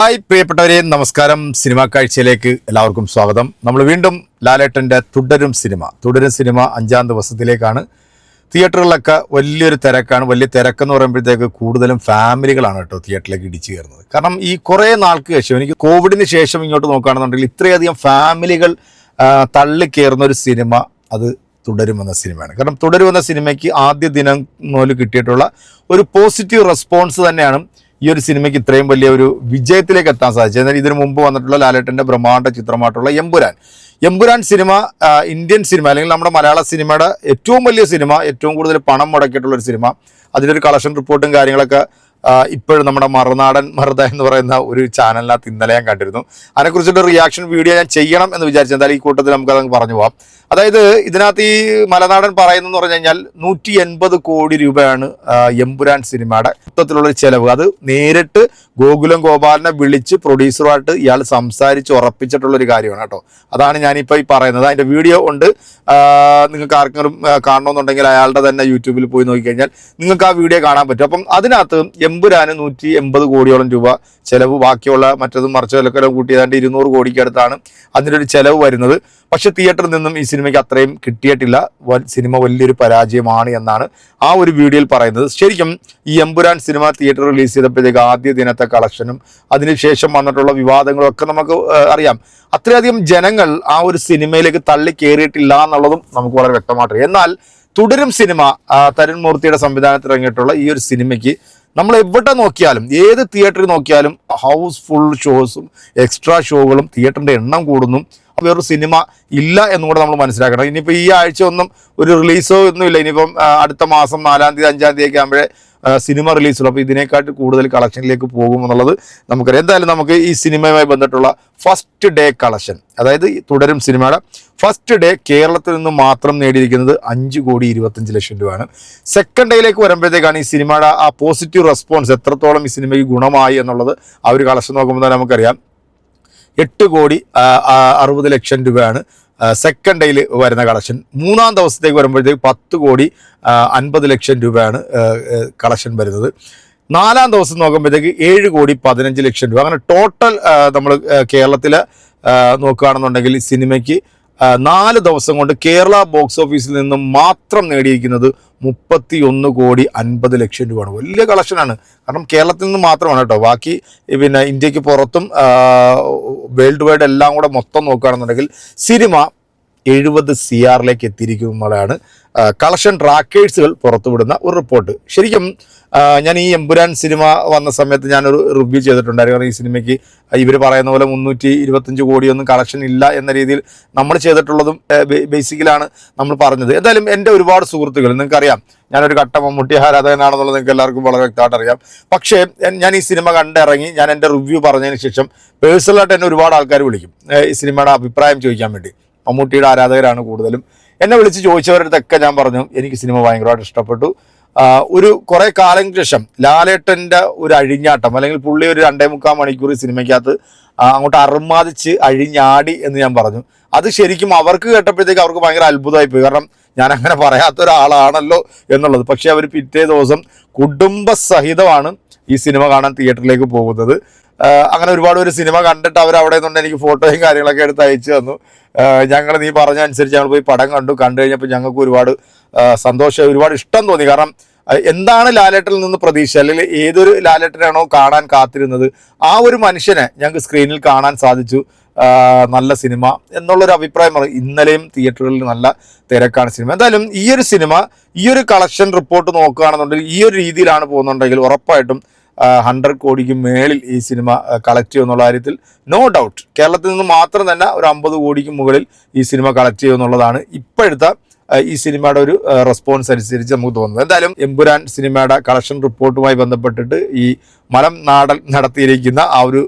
Hi പ്രിയപ്പെട്ടവരെ, നമസ്കാരം. Cinema കാഴ്ചയിലേക്ക് എല്ലാവർക്കും സ്വാഗതം. നമ്മൾ വീണ്ടും ലാലേട്ടൻ്റെ തുടരും സിനിമ 5-ാം ദിവസത്തിലേക്കാണ്. തിയേറ്ററുകളിലൊക്കെ വലിയൊരു തിരക്കാണ്. വലിയ തിരക്കെന്ന് പറയുമ്പോഴത്തേക്ക് കൂടുതലും ഫാമിലികളാണ് കേട്ടോ തിയേറ്ററിലേക്ക് ഇടിച്ചു കയറുന്നത്. കാരണം ഈ കുറേ നാൾക്ക് ശേഷം, എനിക്ക് കോവിഡിന് ശേഷം ഇങ്ങോട്ട് നോക്കുകയാണെന്നുണ്ടെങ്കിൽ ഇത്രയധികം ഫാമിലികൾ തള്ളിക്കയറുന്ന ഒരു സിനിമ അത് തുടരുമെന്ന സിനിമയാണ്. കാരണം തുടരുമെന്ന സിനിമയ്ക്ക് ആദ്യ ദിനം മുതൽ കിട്ടിയിട്ടുള്ള ഒരു പോസിറ്റീവ് റെസ്പോൺസ് തന്നെയാണ് ഈ ഒരു സിനിമയ്ക്ക് ഇത്രയും വലിയ ഒരു വിജയത്തിലേക്ക് എത്താൻ സാധിച്ചത്. എന്നാൽ ഇതിനു മുമ്പ് വന്നിട്ടുള്ള ലാലേട്ടൻ്റെ ബ്രഹ്മാണ്ഡ ചിത്രമായിട്ടുള്ള എമ്പുരാൻ സിനിമ ഇന്ത്യൻ സിനിമ അല്ലെങ്കിൽ നമ്മുടെ മലയാള സിനിമയുടെ ഏറ്റവും വലിയ സിനിമ, ഏറ്റവും കൂടുതൽ പണം മുടക്കിയിട്ടുള്ളൊരു സിനിമ. അതിലൊരു കളക്ഷൻ റിപ്പോർട്ടും കാര്യങ്ങളൊക്കെ ഇപ്പോഴും നമ്മുടെ മറുത എന്ന് പറയുന്ന ഒരു ചാനലിനകത്ത് ഇന്നലെ ഞാൻ കണ്ടിരുന്നു. അതിനെക്കുറിച്ചൊരു റിയാക്ഷൻ വീഡിയോ ഞാൻ ചെയ്യണം എന്ന് വിചാരിച്ചു. എന്തായാലും ഈ കൂട്ടത്തിൽ നമുക്കതങ്ങ് പറഞ്ഞു പോവാം. അതായത് ഇതിനകത്ത് ഈ മലനാടൻ പറയുന്നതെന്ന് പറഞ്ഞു കഴിഞ്ഞാൽ 180 കോടി രൂപയാണ് എമ്പുരാൻ സിനിമയുടെ മൊത്തത്തിലുള്ളൊരു ചെലവ്. അത് നേരിട്ട് ഗോകുലം ഗോപാലിനെ വിളിച്ച് പ്രൊഡ്യൂസറുമായിട്ട് ഇയാൾ സംസാരിച്ച് ഉറപ്പിച്ചിട്ടുള്ളൊരു കാര്യമാണ് കേട്ടോ. അതാണ് ഞാനിപ്പോൾ ഈ പറയുന്നത്. അതിൻ്റെ വീഡിയോ ഉണ്ട്. നിങ്ങൾക്ക് ആർക്കെങ്കിലും കാണണമെന്നുണ്ടെങ്കിൽ അയാളുടെ തന്നെ യൂട്യൂബിൽ പോയി നോക്കിക്കഴിഞ്ഞാൽ നിങ്ങൾക്ക് ആ വീഡിയോ കാണാൻ പറ്റും. അപ്പം അതിനകത്ത് എമ്പുരാന് 180 കോടിയോളം രൂപ ചെലവ്, ബാക്കിയുള്ള മറ്റതും മറിച്ചതിലൊക്കെ കൂട്ടി ഏതാണ്ട് 200 കോടിക്ക് അടുത്താണ് അതിൻ്റെ ഒരു ചെലവ് വരുന്നത്. പക്ഷെ തിയേറ്ററിൽ നിന്നും ഈ സിനിമയ്ക്ക് അത്രയും കിട്ടിയിട്ടില്ല. സിനിമ വലിയൊരു പരാജയമാണ് എന്നാണ് ആ ഒരു വീഡിയോയിൽ പറയുന്നത്. ശരിക്കും ഈ എമ്പുരാൻ സിനിമ തിയേറ്റർ റിലീസ് ചെയ്തപ്പോഴത്തേക്ക് ആദ്യ ദിനത്തെ കളക്ഷനും അതിനുശേഷം വന്നിട്ടുള്ള വിവാദങ്ങളും ഒക്കെ നമുക്ക് അറിയാം. അത്രയധികം ജനങ്ങൾ ആ ഒരു സിനിമയിലേക്ക് തള്ളി കയറിയിട്ടില്ല എന്നുള്ളതും നമുക്ക് വളരെ വ്യക്തമായിട്ടുണ്ട്. എന്നാൽ തുടരും സിനിമ തരുൺ മൂർത്തിയുടെ സംവിധാനത്തിൽ ഇറങ്ങിയിട്ടുള്ള ഈ ഒരു സിനിമയ്ക്ക് നമ്മൾ എവിടെ നോക്കിയാലും, ഏത് തിയേറ്ററിൽ നോക്കിയാലും ഹൗസ് ഫുൾ ഷോസും എക്സ്ട്രാ ഷോകളും, തിയേറ്ററിൻ്റെ എണ്ണം കൂടുന്നു. വേറൊരു സിനിമ ഇല്ല എന്നും കൂടെ നമ്മൾ മനസ്സിലാക്കണം. ഇനിയിപ്പോൾ ഈ ആഴ്ച ഒന്നും ഒരു റിലീസോ ഒന്നുമില്ല. ഇനിയിപ്പം അടുത്ത മാസം 4-ാം തീയതി 5-ാം തീയതി ഒക്കെ ആകുമ്പോഴേ സിനിമ റിലീസുള്ളൂ. അപ്പോൾ ഇതിനേക്കാട്ട് കൂടുതൽ കളക്ഷനിലേക്ക് പോകുമെന്നുള്ളത് നമുക്കറിയാം. എന്തായാലും നമുക്ക് ഈ സിനിമയുമായി ബന്ധപ്പെട്ടുള്ള ഫസ്റ്റ് ഡേ കളക്ഷൻ, അതായത് തുടരും സിനിമയുടെ ഫസ്റ്റ് ഡേ കേരളത്തിൽ നിന്ന് മാത്രം നേടിയിരിക്കുന്നത് 5,25,00,000 രൂപയാണ്. സെക്കൻഡ് ഡേയിലേക്ക് വരുമ്പോഴത്തേക്കാണ് ഈ സിനിമയുടെ ആ പോസിറ്റീവ് റെസ്പോൺസ് എത്രത്തോളം ഈ സിനിമയ്ക്ക് ഗുണമായി എന്നുള്ളത് ആ ഒരു കളക്ഷൻ നോക്കുമ്പോൾ തന്നെ നമുക്കറിയാം. 8,60,00,000 രൂപയാണ് സെക്കൻഡ് ഡേയിൽ വരുന്ന കളക്ഷൻ. 3-ാം ദിവസത്തേക്ക് വരുമ്പോഴത്തേക്ക് 10,50,00,000 രൂപയാണ് കളക്ഷൻ വരുന്നത്. 4-ാം ദിവസം നോക്കുമ്പോഴത്തേക്ക് 7,15,00,000 രൂപ. അങ്ങനെ ടോട്ടൽ നമ്മൾ കേരളത്തിൽ നോക്കുകയാണെന്നുണ്ടെങ്കിൽ ഈ സിനിമയ്ക്ക് 4 ദിവസം കൊണ്ട് കേരള ബോക്സ് ഓഫീസിൽ നിന്ന് മാത്രം നേടിയിരിക്കുന്നത് 31,50,00,000 രൂപയാണ്. വലിയ കളക്ഷനാണ്. കാരണം കേരളത്തിൽ നിന്ന് മാത്രമാണ് കേട്ടോ. ബാക്കി പിന്നെ ഇന്ത്യക്ക് പുറത്തും വേൾഡ് വൈഡ് എല്ലാം കൂടെ മൊത്തം നോക്കുകയാണെന്നുണ്ടെങ്കിൽ സിനിമ 70 CR എത്തിയിരിക്കുന്നതാണ് കളക്ഷൻ ട്രാക്കേഴ്സുകൾ പുറത്തുവിടുന്ന ഒരു റിപ്പോർട്ട്. ശരിക്കും ഞാൻ ഈ എമ്പുരാൻ സിനിമ വന്ന സമയത്ത് ഞാനൊരു റിവ്യൂ ചെയ്തിട്ടുണ്ടായിരുന്നു. കാരണം ഈ സിനിമയ്ക്ക് ഇവർ പറയുന്ന പോലെ 325 കോടിയൊന്നും കളക്ഷൻ ഇല്ല എന്ന രീതിയിൽ നമ്മൾ ചെയ്തിട്ടുള്ളതും ബേസിക്കലാണ് നമ്മൾ പറഞ്ഞത്. എന്തായാലും എൻ്റെ ഒരുപാട് സുഹൃത്തുക്കൾ, നിങ്ങൾക്കറിയാം ഞാനൊരു കട്ട മമ്മൂട്ടി ആരാധകനാണെന്നുള്ളത് നിങ്ങൾക്ക് എല്ലാവർക്കും വളരെ വ്യക്തമായിട്ട് അറിയാം. പക്ഷേ ഞാൻ ഈ സിനിമ കണ്ടിറങ്ങി ഞാൻ എൻ്റെ റിവ്യൂ പറഞ്ഞതിന് ശേഷം പേഴ്സണലായിട്ട് എന്നെ ഒരുപാട് ആൾക്കാർ വിളിക്കും ഈ സിനിമയുടെ അഭിപ്രായം ചോദിക്കാൻ വേണ്ടി. മമ്മൂട്ടിയുടെ ആരാധകരാണ് കൂടുതലും. എന്നെ വിളിച്ച് ചോദിച്ചവരുടെ അടുത്തൊക്കെ ഞാൻ പറഞ്ഞു എനിക്ക് സിനിമ ഭയങ്കരമായിട്ട് ഇഷ്ടപ്പെട്ടു. ഒരു കുറേ കാലങ്ങൾക്ക് ശേഷം ലാലേട്ടൻ്റെ ഒരു അഴിഞ്ഞാട്ടം, അല്ലെങ്കിൽ പുള്ളി ഒരു 2.25 മണിക്കൂർ സിനിമയ്ക്കകത്ത് അങ്ങോട്ട് അറുമാതിച്ച് അഴിഞ്ഞാടി എന്ന് ഞാൻ പറഞ്ഞു. അത് ശരിക്കും അവർക്ക് കേട്ടപ്പോഴത്തേക്ക് അവർക്ക് ഭയങ്കര അത്ഭുതമായിപ്പോയി. കാരണം ഞാൻ അങ്ങനെ പറയാത്ത ഒരാളാണല്ലോ എന്നുള്ളത്. പക്ഷേ അവർ പിറ്റേ ദിവസം കുടുംബസഹിതമാണ് ഈ സിനിമ കാണാൻ തിയേറ്ററിലേക്ക് പോകുന്നത്. അങ്ങനെ ഒരുപാട് ഒരു സിനിമ കണ്ടിട്ട് അവരവിടെ നിന്നുകൊണ്ട് എനിക്ക് ഫോട്ടോയും കാര്യങ്ങളൊക്കെ എടുത്ത് അയച്ചു തന്നു. ഞങ്ങൾ നീ പറഞ്ഞ അനുസരിച്ച് ഞങ്ങൾ പോയി പടം കണ്ടു കഴിഞ്ഞപ്പോൾ ഞങ്ങൾക്ക് ഒരുപാട് സന്തോഷം, ഒരുപാട് ഇഷ്ടം തോന്നി. കാരണം എന്താണ് ലാലേട്ടനിൽ നിന്ന് പ്രതീക്ഷ, അല്ലെങ്കിൽ ഏതൊരു ലാലേട്ടനാണോ കാണാൻ കാത്തിരുന്നത് ആ ഒരു മനുഷ്യനെ ഞങ്ങൾക്ക് സ്ക്രീനിൽ കാണാൻ സാധിച്ചു. നല്ല സിനിമ എന്നുള്ളൊരു അഭിപ്രായം പറഞ്ഞു. ഇന്നലെയും തിയേറ്ററുകളിൽ നല്ല തിരക്കാണ് സിനിമ. എന്തായാലും ഈ ഒരു സിനിമ ഈ ഒരു കളക്ഷൻ റിപ്പോർട്ട് നോക്കുകയാണെന്നുണ്ടെങ്കിൽ ഈ ഒരു രീതിയിലാണ് പോകുന്നുണ്ടെങ്കിൽ ഉറപ്പായിട്ടും 100 കോടിക്ക് മേളിൽ ഈ സിനിമ കളക്ട് ചെയ്യുമെന്നുള്ള കാര്യത്തിൽ നോ ഡൗട്ട്. കേരളത്തിൽ നിന്ന് മാത്രം തന്നെ ഒരു 50 കോടിക്ക് മുകളിൽ ഈ സിനിമ കളക്ട് ചെയ്യുമെന്നുള്ളതാണ് ഇപ്പോഴത്തെ ഈ സിനിമയുടെ ഒരു റെസ്പോൺസ് അനുസരിച്ച് നമുക്ക് തോന്നുന്നത്. എന്തായാലും എമ്പുരാൻ സിനിമയുടെ കളക്ഷൻ റിപ്പോർട്ടുമായി ബന്ധപ്പെട്ടിട്ട് ഈ മലം നാടൻ നടത്തിയിരിക്കുന്ന ആ ഒരു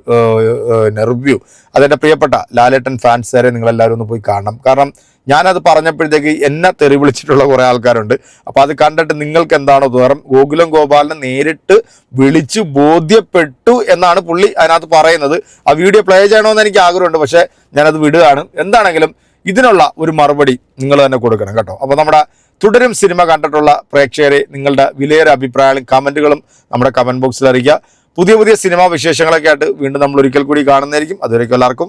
റിവ്യൂ അതെൻ്റെ പ്രിയപ്പെട്ട ലാലേട്ടൻ ഫാൻസുകാരെ നിങ്ങളെല്ലാവരും ഒന്ന് പോയി കാണണം. കാരണം ഞാനത് പറഞ്ഞപ്പോഴത്തേക്ക് എന്നെ തെറി വിളിച്ചിട്ടുള്ള കുറേ ആൾക്കാരുണ്ട്. അപ്പോൾ അത് കണ്ടിട്ട് നിങ്ങൾക്ക് എന്താണോ തോന്നുന്നത്, ഗോകുലം ഗോപാലിനെ നേരിട്ട് വിളിച്ച് ബോധ്യപ്പെട്ടു എന്നാണ് പുള്ളി അതിനകത്ത് പറയുന്നത്. ആ വീഡിയോ പ്ലേ ചെയ്യണമെന്ന് എനിക്ക് ആഗ്രഹമുണ്ട്, പക്ഷേ ഞാനത് വിടുകയാണ്. എന്താണെങ്കിലും ഇതിനുള്ള ഒരു മറുപടി നിങ്ങൾ തന്നെ കൊടുക്കണം കേട്ടോ. അപ്പോൾ നമ്മുടെ തുടരും സിനിമ കണ്ടിട്ടുള്ള പ്രേക്ഷകരെ നിങ്ങളുടെ വിലയേറെ അഭിപ്രായങ്ങളും കമൻറ്റുകളും നമ്മുടെ കമൻറ്റ് ബോക്സിൽ അറിയിക്കുക. പുതിയ പുതിയ സിനിമാ വിശേഷങ്ങളൊക്കെ ആയിട്ട് വീണ്ടും നമ്മൾ ഒരിക്കൽ കൂടി കാണുന്നതായിരിക്കും. അതുവരേക്കും എല്ലാവർക്കും